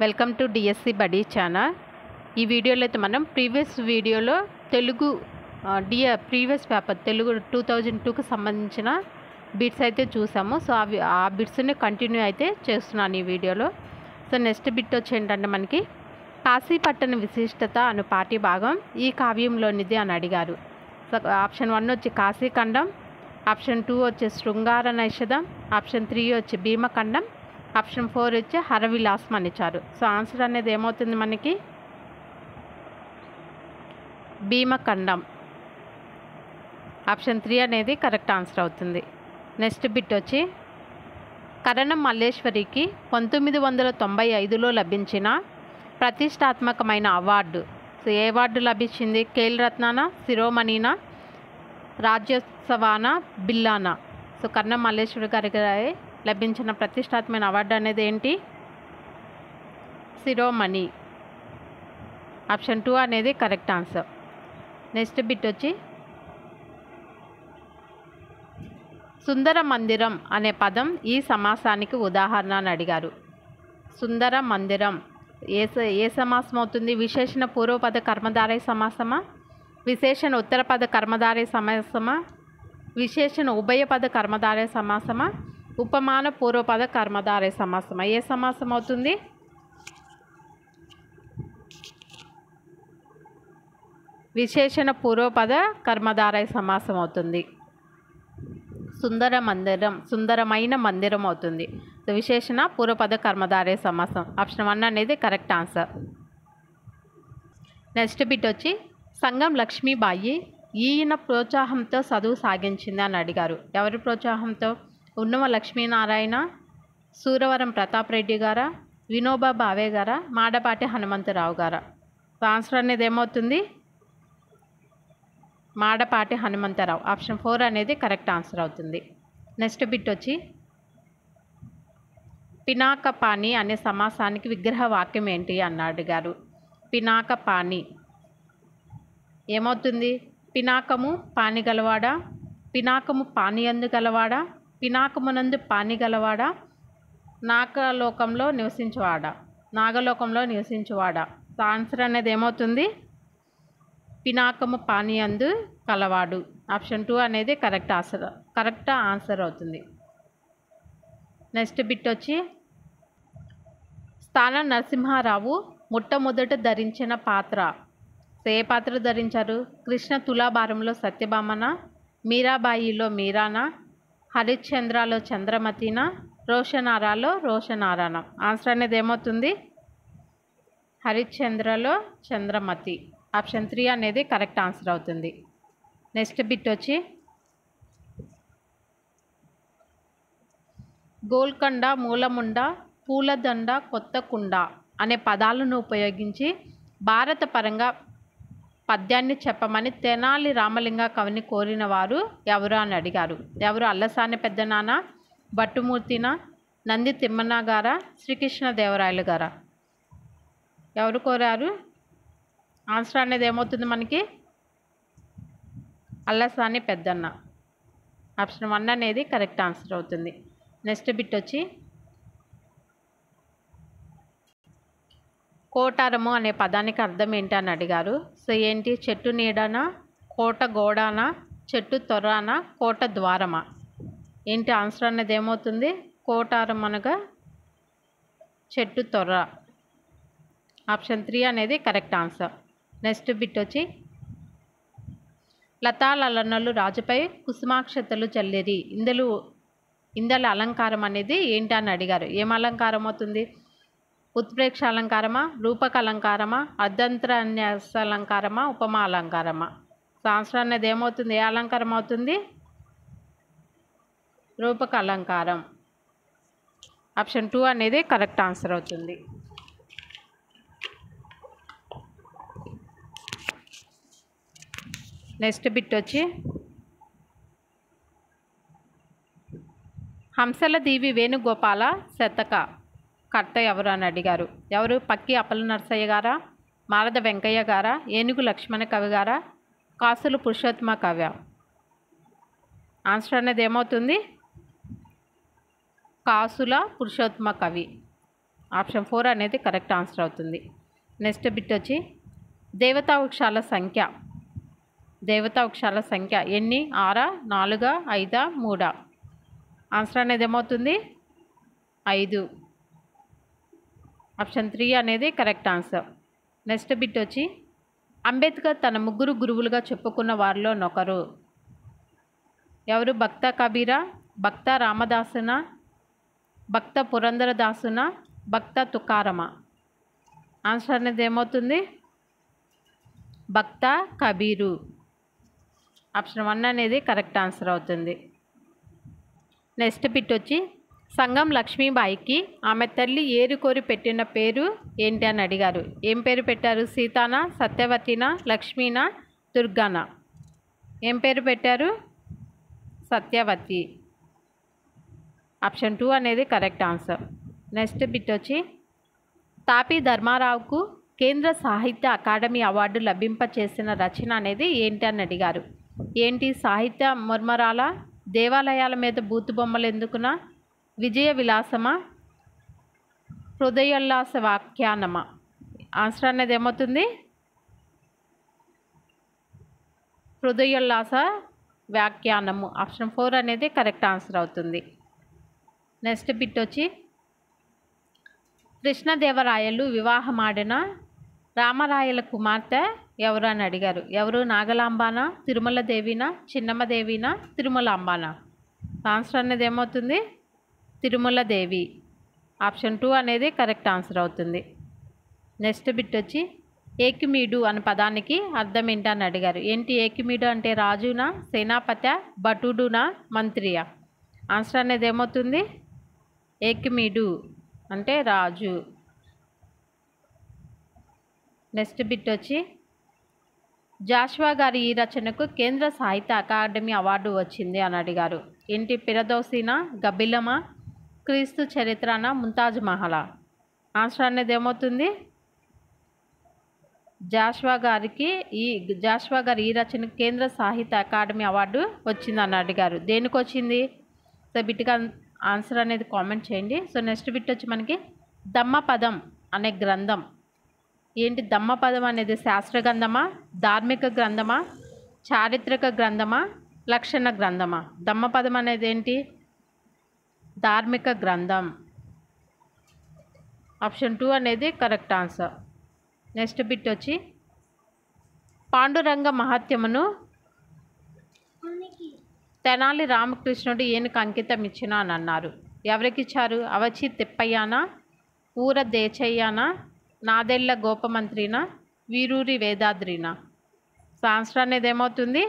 Welcome to DSC buddy channel. ఈ వీడియోలో అయితే మనం ప్రీవియస్ వీడియోలో తెలుగు ప్రీవియస్ పేపర్ తెలుగు 2002కి సంబంధించిన బిట్స్ అయితే చూసాము. సో ఆ బిట్స్ని కంటిన్యూ అయితే చేస్తున్నాను ఈ వీడియోలో. సో నెక్స్ట్ బిట్ వచ్చి ఏంటంటే మనకి కాశీపట్టణ విశిష్టత అను పాఠ్య భాగం ఈ కావ్యంలోనిది అని అడిగారు. సో ఆప్షన్ 1 వచ్చి కాశీఖండం, ఆప్షన్ 2 వచ్చి శృంగార నైషధం, ఆప్షన్ 3 వచ్చి భీమఖండం, ఆప్షన్ 4 వచ్చి హరవిలాసం అని ఇచ్చారు. సో ఆన్సర్ అనేది ఏమవుతుంది మనకి భీమఖండం. ఆప్షన్ 3 అనేది కరెక్ట్ ఆన్సర్ అవుతుంది. నెక్స్ట్ బిట్ వచ్చి కరణం మల్లేశ్వరికి 1995లో లభించిన ప్రతిష్టాత్మకమైన అవార్డు. సో ఏ అవార్డు లభించింది? ఖేల్ రత్నానా, శిరోమణినా, రాజ్యోత్సవానా, బిల్లానా? సో కరణం మల్లేశ్వరి గారికి లభించిన ప్రతిష్టాత్మకమైన అవార్డు అనేది ఏంటి? శిరోమణి. ఆప్షన్ 2 అనేది కరెక్ట్ ఆన్సర్. నెక్స్ట్ బిట్ వచ్చి సుందర మందిరం అనే పదం ఈ సమాసానికి ఉదాహరణ అని అడిగారు. సుందర మందిరం ఏ సమాసం అవుతుంది? విశేషణ పూర్వపద కర్మధారయ సమాసమా, విశేషణ ఉత్తరపద కర్మధారయ సమాసమా, విశేషణ ఉభయపద కర్మధారయ సమాసమా, ఉపమాన పూర్వపద కర్మధారయ సమాసమా? ఏ సమాసం అవుతుంది? విశేషణ పూర్వపద కర్మధారయ సమాసం అవుతుంది. సుందర మందిరం సుందరమైన మందిరం అవుతుంది. సో విశేషణ పూర్వపద కర్మధారయ సమాసం. ఆప్షన్ 1 అనేది కరెక్ట్ ఆన్సర్. నెక్స్ట్ బిట్ వచ్చి సంగం లక్ష్మీబాయి ఈయన ప్రోత్సాహంతో చదువు సాగించింది అని అడిగారు. ఎవరి ప్రోత్సాహంతో? ఉన్నవ లక్ష్మీనారాయణ, సూరవరం ప్రతాప్ రెడ్డి గారా, వినోబా భావే గారా, మాడపాటి హనుమంతరావు గారా? ఆన్సర్ అనేది ఏమవుతుంది? మాడపాటి హనుమంతరావు. ఆప్షన్ 4 అనేది కరెక్ట్ ఆన్సర్ అవుతుంది. నెక్స్ట్ బిట్ వచ్చి పినాకపాణి అనే సమాసానికి విగ్రహ వాక్యం ఏంటి అని అడిగారు. పినాకపాణి ఏమవుతుంది? పినాకము పాని గలవాడా, పినాకము పానియందు గలవాడా, పినాకమునందు పాని గలవాడా, నాగలోకంలో నివసించువాడా? ఆన్సర్ అనేది ఏమవుతుంది? పినాకము పానీయందు కలవాడు. ఆప్షన్ 2 అనేది కరెక్ట్ ఆన్సర్ అవుతుంది. నెక్స్ట్ బిట్ వచ్చి స్థాన నరసింహారావు మొట్టమొదట ధరించిన పాత్ర. ఏ పాత్ర ధరించారు? కృష్ణ తులాభారంలో సత్యభామన, మీరాబాయిలో మీరానా, హరిశ్చంద్రలో చంద్రమతినా, రోషనారాలో రోషనారానా? ఆన్సర్ అనేది ఏమవుతుంది? హరిశ్చంద్రలో చంద్రమతి. ఆప్షన్ 3 అనేది కరెక్ట్ ఆన్సర్ అవుతుంది. నెక్స్ట్ బిట్ వచ్చి గోల్కొండ, మూలముండ, పూలదండ, కొత్తకుండ అనే పదాలను ఉపయోగించి భారత పరంగా పద్యాన్ని చెప్పమని తెనాలి రామలింగ కవిని కోరిన వారు ఎవరు అని అడిగారు. ఎవరు? అల్లసాని పెద్దనాన్న, భట్టుమూర్తినా, నంది తిమ్మన్న గారా, శ్రీకృష్ణదేవరాయలు గారా? ఎవరు కోరారు? ఆన్సర్ అనేది ఏమవుతుంది మనకి? అల్లసాని పెద్దన్న. ఆప్షన్ 1 అనేది కరెక్ట్ ఆన్సర్ అవుతుంది. నెక్స్ట్ బిట్ వచ్చి కోటారము అనే పదానికి అర్థం ఏంటి అని అడిగారు. సో ఏంటి? చెట్టు నీడనా, కోట గోడానా, చెట్టు తొర్రానా, కోట ద్వారమా? ఏంటి ఆన్సర్ అనేది ఏమవుతుంది? కోటారం అనగా చెట్టు తొర్ర. ఆప్షన్ 3 అనేది కరెక్ట్ ఆన్సర్. నెక్స్ట్ బిట్ వచ్చి లతాలలనలు రాజుపై కుసుమాక్షతలు చల్లిరి ఇందల అలంకారం అనేది ఏంటి అని అడిగారు. ఏం అలంకారం అవుతుంది? ఉత్ప్రేక్ష అలంకారమా, రూపక అలంకారమా, అర్ధంతరన్యాస అలంకారమా, ఉపమా అలంకారమా? ఆన్సర్ అనేది ఏమవుతుంది? ఏ అలంకారం అవుతుంది? రూపక అలంకారం. ఆప్షన్ 2 అనేది కరెక్ట్ ఆన్సర్ అవుతుంది. నెక్స్ట్ బిట్ వచ్చి హంసల దీవి వేణుగోపాల శతక కర్త ఎవరు అని అడిగారు. ఎవరు? పక్కి అప్పల నరసయ్య గారా, మారద వెంకయ్య గారా, ఏనుగు లక్ష్మణ కవి గారా, కాసుల పురుషోత్తమ కవి? ఆన్సర్ అనేది ఏమవుతుంది? కాసుల పురుషోత్తమ కవి. ఆప్షన్ 4 అనేది కరెక్ట్ ఆన్సర్ అవుతుంది. నెక్స్ట్ బిట్ వచ్చి దేవతా వృక్షాల సంఖ్య. దేవతా వృక్షాల సంఖ్య ఎన్ని? 6, 4, 5, 3? ఆన్సర్ అనేది ఏమవుతుంది? 5. ఆప్షన్ 3 అనేది కరెక్ట్ ఆన్సర్. నెక్స్ట్ బిట్ వచ్చి అంబేద్కర్ తన 3 గురువులుగా చెప్పుకున్న వారిలో నొకరు. ఎవరు? భక్త కబీరా, భక్త రామదాసున, భక్త పురందరదాసున, భక్త తుకారమ? ఆన్సర్ అనేది ఏమవుతుంది? భక్త కబీరు. ఆప్షన్ 1 అనేది కరెక్ట్ ఆన్సర్ అవుతుంది. నెక్స్ట్ బిట్ వచ్చి సంగం లక్ష్మీబాయికి ఆమె తల్లి ఏరుకోరి పెట్టిన పేరు ఏంటి అని అడిగారు. ఏం పేరు పెట్టారు? సీతానా, సత్యవతినా, లక్ష్మీనా, దుర్గానా? ఏం పేరు పెట్టారు? సత్యవతి. ఆప్షన్ 2 అనేది కరెక్ట్ ఆన్సర్. నెక్స్ట్ బిట్ వచ్చి తాపీ ధర్మారావుకు కేంద్ర సాహిత్య అకాడమీ అవార్డు లభింపచేసిన రచన అనేది ఏంటి అని అడిగారు. ఏంటి? సాహిత్య మర్మరాల, దేవాలయాల మీద బూతు బొమ్మలు ఎందుకునా, విజయ విలాసమా, హృదయోల్లాస వ్యాఖ్యానమా? ఆన్సర్ అనేది ఏమవుతుంది? హృదయోల్లాస వ్యాఖ్యానము. ఆప్షన్ 4 అనేది కరెక్ట్ ఆన్సర్ అవుతుంది. నెక్స్ట్ బిట్ వచ్చి కృష్ణదేవరాయలు వివాహమాడిన రామరాయల కుమార్తె ఎవరు అని అడిగారు. ఎవరు? నాగలాంబానా, తిరుమల దేవినా, చిన్నమ్మ దేవినా, తిరుమలాంబానా? ఆన్సర్ అనేది ఏమవుతుంది? తిరుమల దేవి. ఆప్షన్ 2 అనేది కరెక్ట్ ఆన్సర్ అవుతుంది. నెక్స్ట్ బిట్ వచ్చి ఏకిమీడు అనే పదానికి అర్థం ఏంటని అడిగారు. ఏంటి ఏకిమీడు అంటే? రాజునా, సేనాపతి, భటుడునా, మంత్రియా? ఆన్సర్ అనేది ఏమవుతుంది? ఏకిమీడు అంటే రాజు. నెక్స్ట్ బిట్ వచ్చి జాషువా గారి ఈ రచనకు కేంద్ర సాహిత్య అకాడమీ అవార్డు వచ్చింది అని అడిగారు. ఏంటి? పిరదౌసినా, గబ్బిలమా, క్రీస్తు చరిత్రనా, ముంతాజ్ మహలా? ఆన్సర్ అనేది ఏమవుతుంది? జాషువా గారి ఈ రచనకు కేంద్ర సాహిత్య అకాడమీ అవార్డు వచ్చిందని అడిగారు. దేనికి వచ్చింది? సో బిట్గా ఆన్సర్ అనేది కామెంట్ చేయండి. సో నెక్స్ట్ బిట్ వచ్చి మనకి దమ్మపదం అనే గ్రంథం ఏంటి? దమ్మపదం అనేది శాస్త్ర గ్రంథమా, ధార్మిక గ్రంథమా, చారిత్రక గ్రంథమా, లక్షణ గ్రంథమా? దమ్మపదం అనేది ఏంటి? ధార్మిక గ్రంథం. ఆప్షన్ 2 అనేది కరెక్ట్ ఆన్సర్. నెక్స్ట్ బిట్ వచ్చి పాండురంగ మహత్యమును తెనాలి రామకృష్ణుడు ఏనుకు అంకితం ఇచ్చిన అని అన్నారు. ఎవరికి ఇచ్చారు? అవచి తిప్పయ్యానా, ఊర దేచయ్యానా, నాదెళ్ల గోపమంత్రినా, వీరూరి వేదాద్రినా? సో ఆన్సర్ అనేది ఏమవుతుంది?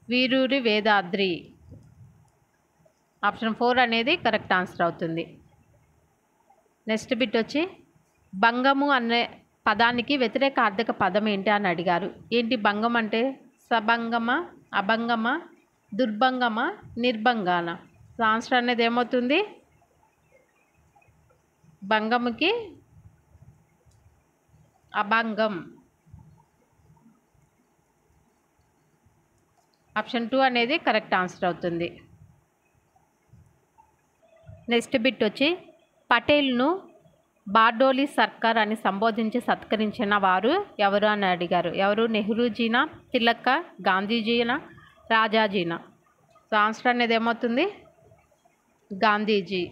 వీరూరి వేదాద్రి. ఆప్షన్ 4 అనేది కరెక్ట్ ఆన్సర్ అవుతుంది. నెక్స్ట్ బిట్ వచ్చి భంగము అనే పదానికి వ్యతిరేక ఆర్థిక పదం ఏంటి అని అడిగారు. ఏంటి? భంగం అంటే సభంగమా, అభంగమా, దుర్భంగమా, నిర్భంగానా? సో ఆన్సర్ అనేది ఏమవుతుంది? భంగముకి అభంగం. ఆప్షన్ 2 అనేది కరెక్ట్ ఆన్సర్ అవుతుంది. నెక్స్ట్ బిట్ వచ్చి పటేల్ను బార్డోలీ సర్కార్ అని సంబోధించి సత్కరించిన వారు ఎవరు అని అడిగారు. ఎవరు? నెహ్రూజీనా, తిలక్, గాంధీజీనా, రాజాజీనా? సో ఆన్సర్ అనేది ఏమవుతుంది? గాంధీజీ.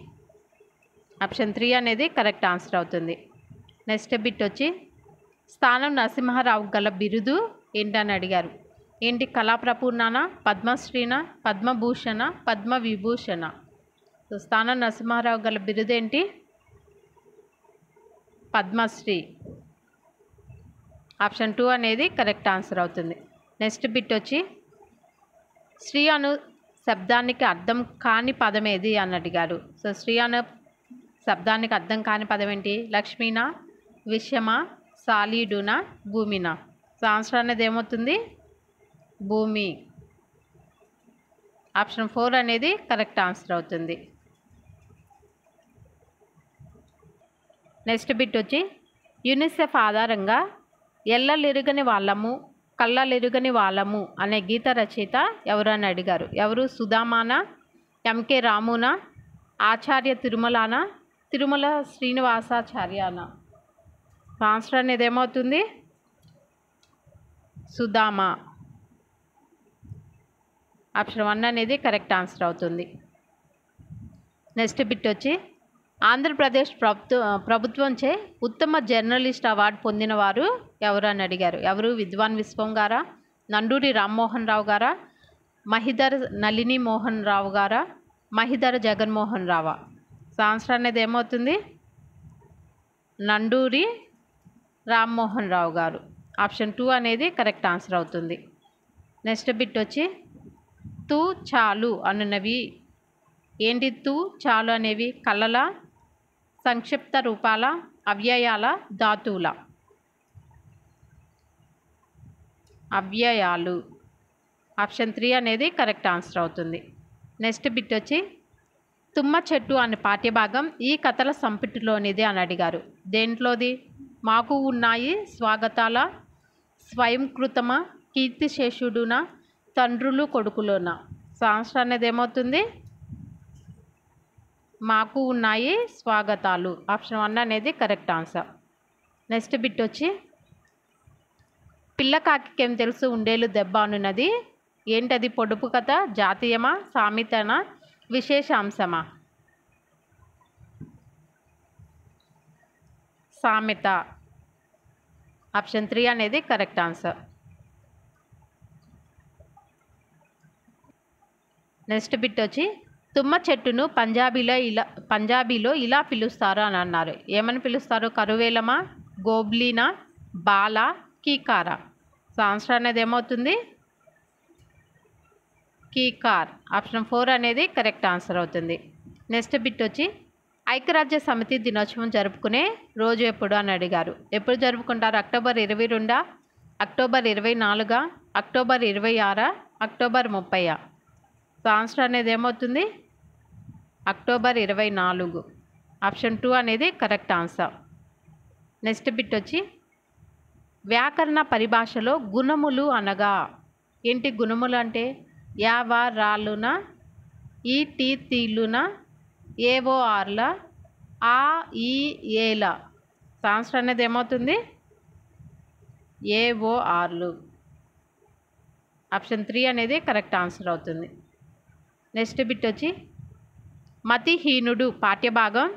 ఆప్షన్ 3 అనేది కరెక్ట్ ఆన్సర్ అవుతుంది. నెక్స్ట్ బిట్ వచ్చి స్థానం నరసింహారావు గల బిరుదు ఏంటని అడిగారు. ఏంటి? కళాప్రపూర్ణనా, పద్మశ్రీనా, పద్మభూషణ, పద్మవిభూషణ? సో స్థానం నరసింహారావు గల బిరుదు ఏంటి? పద్మశ్రీ. ఆప్షన్ 2 అనేది కరెక్ట్ ఆన్సర్ అవుతుంది. నెక్స్ట్ బిట్ వచ్చి శ్రీ అను శబ్దానికి అర్థం కాని పదం ఏది అని అడిగారు. సో శ్రీ అను శబ్దానికి అర్థం కాని పదం ఏంటి? లక్ష్మీనా, విషమా, సాలీడునా, భూమినా? సో ఆన్సర్ అనేది ఏమవుతుంది? భూమి. ఆప్షన్ 4 అనేది కరెక్ట్ ఆన్సర్ అవుతుంది. నెక్స్ట్ బిట్ వచ్చి యూనిసెఫ్ ఆధారంగా ఎల్లలెరుగని వాళ్ళము, కళ్ళలెరుగని వాళ్ళము అనే గీత రచయిత ఎవరు అని అడిగారు. ఎవరు? సుధామానా, ఎంకే రామునా, ఆచార్య తిరుమలానా, తిరుమల శ్రీనివాసాచార్యాన. ఆన్సర్ అనేది ఏమవుతుంది? సుధామ. ఆప్షన్ 1 అనేది కరెక్ట్ ఆన్సర్ అవుతుంది. నెక్స్ట్ బిట్ వచ్చి ఆంధ్రప్రదేశ్ ప్రభుత్వంచే ఉత్తమ జర్నలిస్ట్ అవార్డు పొందిన వారు ఎవరు అని అడిగారు. ఎవరు? విద్వాన్ విశ్వం గారా, నండూరి రామ్మోహన్ రావు గారా, మహిధర్ నళిని మోహన్ రావు గారా, మహిధర్ జగన్మోహన్ రావా? సో ఆన్సర్ అనేది ఏమవుతుంది? నండూరి రామ్మోహన్ రావు గారు. ఆప్షన్ 2 అనేది కరెక్ట్ ఆన్సర్ అవుతుంది. నెక్స్ట్ బిట్ వచ్చి తూ చాలు అనున్నవి ఏంటి? తూ చాలు అనేవి కళల, సంక్షిప్త రూపాల, అవ్యయాల, ధాతువుల? అవ్యయాలు. ఆప్షన్ 3 అనేది కరెక్ట్ ఆన్సర్ అవుతుంది. నెక్స్ట్ బిట్ వచ్చి తుమ్మ చెట్టు అనే పాఠ్యభాగం ఈ కథల సంపుటిలోనిది అని అడిగారు. దేంట్లోది? మాకు ఉన్నాయి స్వాగతాల, స్వయంకృతమా, కీర్తిశేషుడునా, తండ్రులు కొడుకులోనా? సో ఆన్సర్ అనేది ఏమవుతుంది? మాకు ఉన్నాయి స్వాగతాలు. ఆప్షన్ 1 అనేది కరెక్ట్ ఆన్సర్. నెక్స్ట్ బిట్ వచ్చి పిల్లకాకికేం తెలుసు ఉండేలు దెబ్బ అనున్నది ఏంటది? పొడుపు కథ, జాతీయమా, సామెతనా, విశేషాంశమా? సామెత. ఆప్షన్ 3 అనేది కరెక్ట్ ఆన్సర్. నెక్స్ట్ బిట్ వచ్చి తుమ్మ చెట్టును పంజాబీలో ఇలా పిలుస్తారు అని అన్నారు. ఏమని పిలుస్తారు? కరువేలమా, గోబ్లీనా, బాలా, కీకారా? సో ఆన్సర్ అనేది ఏమవుతుంది? కీకార్. ఆప్షన్ 4 అనేది కరెక్ట్ ఆన్సర్ అవుతుంది. నెక్స్ట్ బిట్ వచ్చి ఐక్యరాజ్య సమితి దినోత్సవం జరుపుకునే రోజు ఎప్పుడు అని అడిగారు. ఎప్పుడు జరుపుకుంటారు? October 22, October 24, October 26, October 30? So answer అనేది ఏమవుతుంది? అక్టోబర్ 24. ఆప్షన్ 2 అనేది కరెక్ట్ ఆన్సర్. నెక్స్ట్ బిట్ వచ్చి వ్యాకరణ పరిభాషలో గుణములు అనగా ఏంటి? గుణములు అంటే యావ రాలున, ఈ టీ తీలున, ఏవో ఆర్ల, ఆ ఈ ఏల? ఆన్సర్ అనేది ఏమవుతుంది? ఏవో ఆర్లు. ఆప్షన్ 3 అనేది కరెక్ట్ ఆన్సర్ అవుతుంది. నెక్స్ట్ బిట్ వచ్చి మతిహీనుడు పాఠ్యభాగం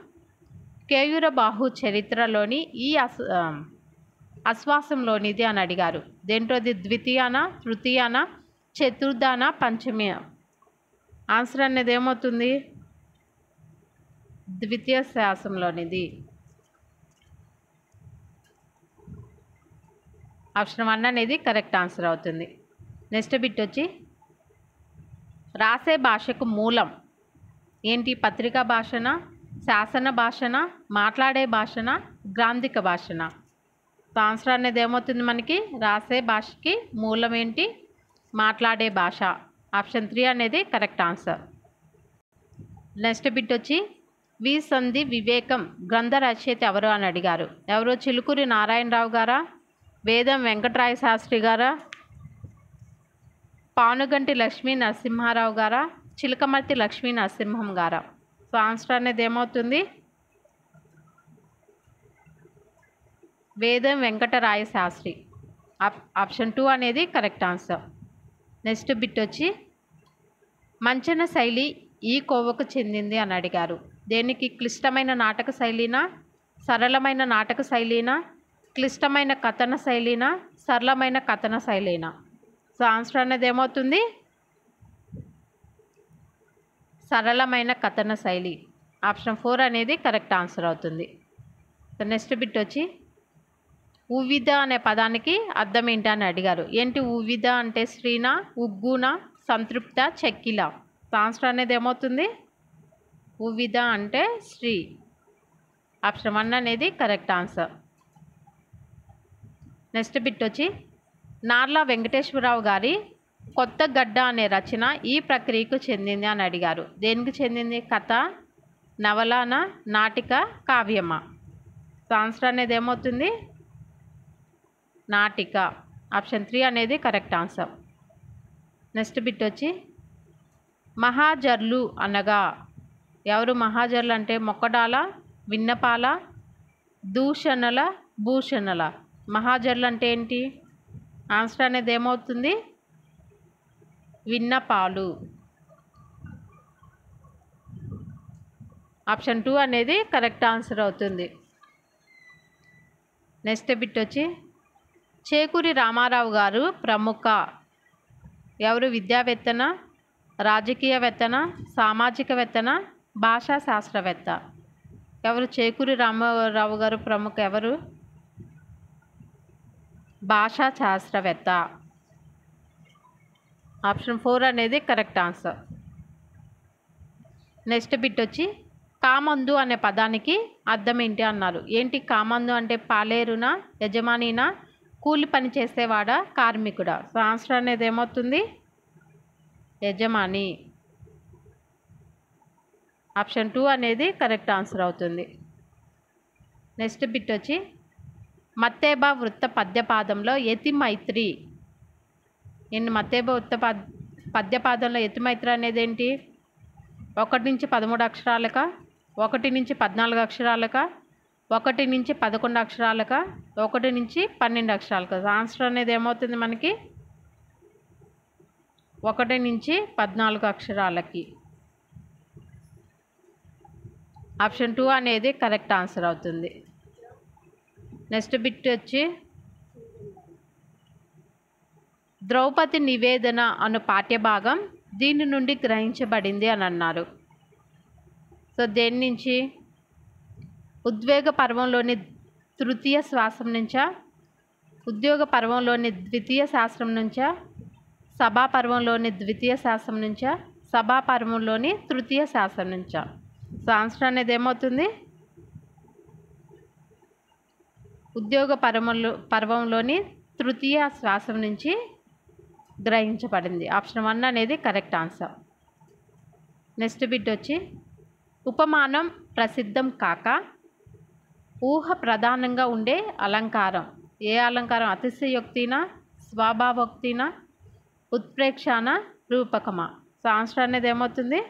కేయూర బాహు చరిత్రలోని ఈ అశ్వాసంలోనిది అని అడిగారు. దేంట్లోది? ద్వితీయాన, తృతీయాన, చతుర్థాన, పంచమి? ఆన్సర్ అనేది ఏమవుతుంది? ద్వితీయ శ్వాసంలోనిది. ఆప్షన్ 1 అనేది కరెక్ట్ ఆన్సర్ అవుతుంది. నెక్స్ట్ బిట్ వచ్చి రాసే భాషకు మూలం ఏంటి? పత్రికా భాషన, శాసన భాషన, మాట్లాడే భాషన, గ్రాంధిక భాషన? ఆన్సర్ అనేది ఏమవుతుంది మనకి? రాసే భాషకి మూలం ఏంటి? మాట్లాడే భాష. ఆప్షన్ 3 అనేది కరెక్ట్ ఆన్సర్. నెక్స్ట్ బిట్ వచ్చి వి సంధి వివేకం గ్రంథ రచయిత ఎవరు అని అడిగారు. ఎవరు? చిలుకూరి నారాయణరావు గారా, వేదం వెంకటరాయ శాస్త్రి గారా, పానుగంటి లక్ష్మీ నరసింహారావు గారా, చిలకమర్తి లక్ష్మీ నరసింహం గారా? సో ఆన్సర్ అనేది ఏమవుతుంది? వేదం వెంకటరాయ శాస్త్రి. ఆప్షన్ 2 అనేది కరెక్ట్ ఆన్సర్. నెక్స్ట్ బిట్ వచ్చి మంచన శైలి ఈ కోవకు చెందింది అని అడిగారు. దేనికి? క్లిష్టమైన నాటక శైలినా, సరళమైన నాటక శైలినా, క్లిష్టమైన కథన శైలినా, సరళమైన కథన శైలినా? సో ఆన్సర్ అనేది ఏమవుతుంది? సరళమైన కథన శైలి. ఆప్షన్ 4 అనేది కరెక్ట్ ఆన్సర్ అవుతుంది. సో నెక్స్ట్ బిట్ వచ్చి ఉవిద అనే పదానికి అర్థం ఏంటి అని అడిగారు. ఏంటి ఉవిద అంటే? శ్రీనా, ఉగ్గున, సంతృప్త, చెక్కిల? ఆన్సర్ అనేది ఏమవుతుంది? ఉవిద అంటే శ్రీ. ఆప్షన్ 1 అనేది కరెక్ట్ ఆన్సర్. నెక్స్ట్ బిట్ వచ్చి నార్ల వెంకటేశ్వరరావు గారి కొత్త గడ్డ అనే రచన ఈ ప్రక్రియకు చెందింది అని అడిగారు. దేనికి చెందింది? కథ, నవలన, నాటిక, కావ్యమా? ఆన్సర్ అనేది ఏమవుతుంది? నాటిక. ఆప్షన్ 3 అనేది కరెక్ట్ ఆన్సర్. నెక్స్ట్ బిట్ వచ్చి మహాజర్లు అనగా ఎవరు? మహాజర్లు అంటే మొక్కడాల, విన్నపాల, దూషణల, భూషణల. మహాజరులు అంటే ఏంటి? ఆన్సర్ అనేది ఏమవుతుంది? విన్నపాలు. ఆప్షన్ 2 అనేది కరెక్ట్ ఆన్సర్ అవుతుంది. నెక్స్ట్ బిట్ వచ్చి చేకూరి రామారావు గారు ప్రముఖ ఎవరు? విద్యావేత్తన, రాజకీయవేత్తన, సామాజికవేత్తన, భాషా శాస్త్రవేత్త. ఎవరు? చేకూరి రామారావు గారు ప్రముఖ ఎవరు? భాషా శాస్త్రవేత్త. ఆప్షన్ 4 అనేది కరెక్ట్ ఆన్సర్. నెక్స్ట్ బిట్ వచ్చి కామందు అనే పదానికి అర్థం ఏంటి అన్నారు. ఏంటి కామందు అంటే? పాలేరునా, యజమానినా, కూలి పని చేసేవాడా, కార్మికుడా? సో ఆన్సర్ అనేది ఏమవుతుంది? యజమాని. ఆప్షన్ 2 అనేది కరెక్ట్ ఆన్సర్ అవుతుంది. నెక్స్ట్ బిట్ వచ్చి మత్తేబా వృత్త పద్యపాదంలో యతిమైత్రి. మత్తేబా వృత్త పద్యపాదంలో యతిమైత్రి అనేది ఏంటి? 1 నుంచి 13 అక్షరాలక, 1 నుంచి 14 అక్షరాలక, 1 నుంచి 11 అక్షరాలక, 1 నుంచి 12 అక్షరాలక. ఆన్సర్ అనేది ఏమవుతుంది మనకి? 1 నుంచి 14 అక్షరాలకి. ఆప్షన్ 2 అనేది కరెక్ట్ ఆన్సర్ అవుతుంది. నెక్స్ట్ బిట్ వచ్చి ద్రౌపది నివేదన అను పాఠ్యభాగం దీని నుండి గ్రహించబడింది అని అన్నారు. సో దేని నుంచి? ఉద్వేగ పర్వంలోని తృతీయ శ్వాసం నుంచా, ఉద్యోగ పర్వంలోని ద్వితీయ శాస్త్రం నుంచా, సభా పర్వంలోని ద్వితీయ శాస్త్రం నుంచా, సభా పర్వంలోని తృతీయ శాస్త్రం నుంచా? సో ఆన్సర్ అనేది ఏమవుతుంది? ఉద్యోగ పర్వంలోని తృతీయ శ్వాసం నుంచి గ్రహించబడింది. ఆప్షన్ 1 అనేది కరెక్ట్ ఆన్సర్. నెక్స్ట్ బిట్ వచ్చి ఉపమానం ప్రసిద్ధం కాక ఊహ ప్రధానంగా ఉండే అలంకారం. ఏ అలంకారం? అతిశయోక్తినా, స్వభావోక్తినా, ఉత్ప్రేక్షణ, రూపకమా? సో ఆన్సర్ అనేది ఏమవుతుంది?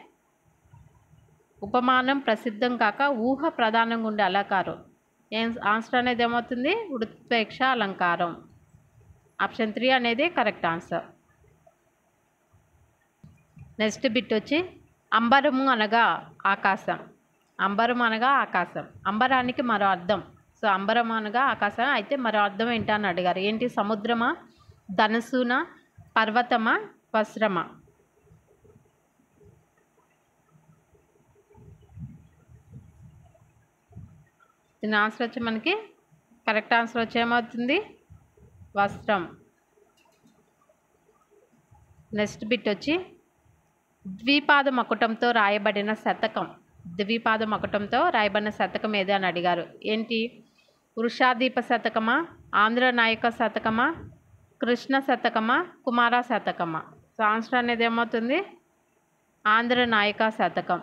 ఉపమానం ప్రసిద్ధం కాక ఊహ ప్రధానంగా ఉండే అలంకారం. ఆన్సర్ అనేది ఏమవుతుంది? ఉత్ప్రేక్ష అలంకారం. ఆప్షన్ 3 అనేది కరెక్ట్ ఆన్సర్. నెక్స్ట్ బిట్ వచ్చి అంబరము అనగా ఆకాశం. అంబరం అనగా ఆకాశం. అంబరానికి మరో అర్థం. సో అంబరం అనగా ఆకాశం, అయితే మరో అర్థం ఏంటని అడిగారు. ఏంటి? సముద్రమా, ధనుసునా, పర్వతమా, వస్త్రమా? దీని ఆన్సర్ వచ్చి మనకి కరెక్ట్ ఆన్సర్ వచ్చి ఏమవుతుంది? వస్త్రం. నెక్స్ట్ బిట్ వచ్చి ద్విపాద మకుటంతో రాయబడిన శతకం. ద్విపాద మకుటంతో రాయబడిన శతకం ఏది అని అడిగారు. ఏంటి? వృషాదీప శతకమా, ఆంధ్రనాయక శతకమా, కృష్ణ శతకమా, కుమార శతకమా? సో ఆన్సర్ అనేది ఏమవుతుంది? ఆంధ్రనాయక శతకం.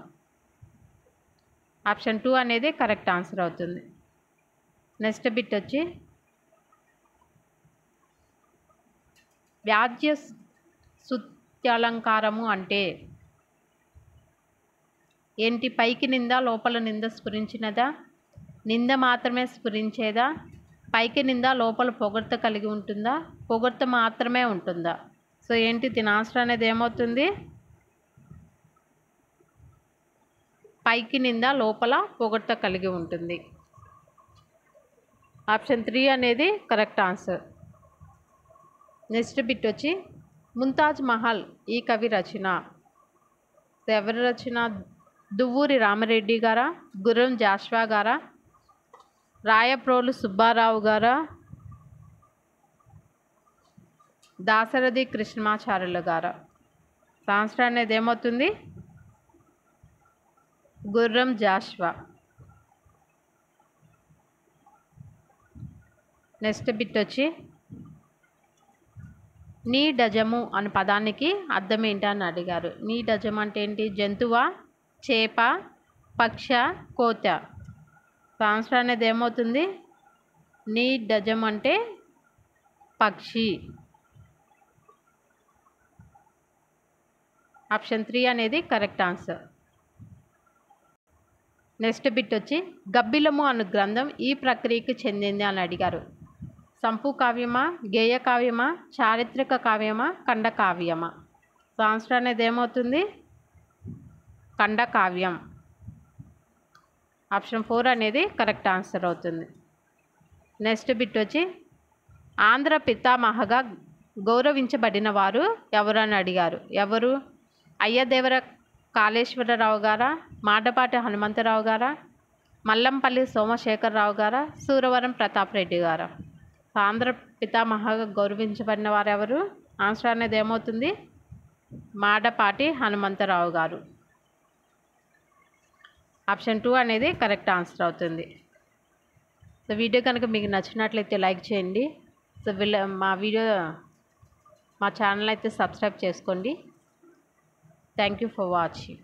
ఆప్షన్ 2 అనేది కరెక్ట్ ఆన్సర్ అవుతుంది. నెక్స్ట్ బిట్ వచ్చి వ్యాజ్య సుత్యలంకారము అంటే ఏంటి? పైకి నింద, లోపల నింద స్ఫురించినదా, నింద మాత్రమే స్ఫురించేదా, పైకి నింద లోపల పొగడ్త కలిగి ఉంటుందా, పొగడ్త మాత్రమే ఉంటుందా? సో ఏంటి? దీని ఆన్సర్ అనేది ఏమవుతుంది? పైకి నింద, లోపల పొగడ్త కలిగి ఉంటుంది. ఆప్షన్ 3 అనేది కరెక్ట్ ఆన్సర్. నెక్స్ట్ బిట్ వచ్చి ముంతాజ్ మహల్ ఈ కవి రచన. ఎవరి రచన? దువ్వూరి రామరెడ్డి గారా, గుర్రం జాషువా గారా, రాయప్రోలు సుబ్బారావు గారా, దాశరథి కృష్ణమాచార్యులు గారా? ఆన్సర్ అనేది ఏమవుతుంది? గుర్రం జాషువా. నెక్స్ట్ బిట్ వచ్చి నీడజము అనే పదానికి అర్థం ఏంటని అడిగారు. నీడజం అంటే ఏంటి? జంతువా, చేప, పక్ష, కోత? ఆన్సర్ అనేది ఏమవుతుంది? నీడజం అంటే పక్షి. ఆప్షన్ 3 అనేది కరెక్ట్ ఆన్సర్. నెక్స్ట్ బిట్ వచ్చి గబ్బిలము అను గ్రంథం ఈ ప్రక్రియకు చెందింది అని అడిగారు. సంపు కావ్యమా, గేయ కావ్యమా, చారిత్రక కావ్యమా, ఖండ కావ్యమా? సో ఆన్సర్ అనేది ఏమవుతుంది? ఖండ కావ్యం. ఆప్షన్ 4 అనేది కరెక్ట్ ఆన్సర్ అవుతుంది. నెక్స్ట్ బిట్ వచ్చి ఆంధ్ర పితామహగా గౌరవించబడిన వారు ఎవరు అని అడిగారు. ఎవరు? అయ్యదేవర కాళేశ్వరరావు గారా, మాడపాటి హనుమంతరావు గారా, మల్లంపల్లి సోమశేఖరరావు గారా, సూరవరం ప్రతాప్ రెడ్డి గారా? ఆంధ్ర పితామహగా గౌరవించబడిన వారు ఎవరు? ఆన్సర్ అనేది ఏమవుతుంది? మాడపాటి హనుమంతరావు గారు. ఆప్షన్ 2 అనేది కరెక్ట్ ఆన్సర్ అవుతుంది. సో వీడియో కనుక మీకు నచ్చినట్లయితే లైక్ చేయండి. సో మా ఛానల్ అయితే సబ్స్క్రైబ్ చేసుకోండి. Thank you for watching.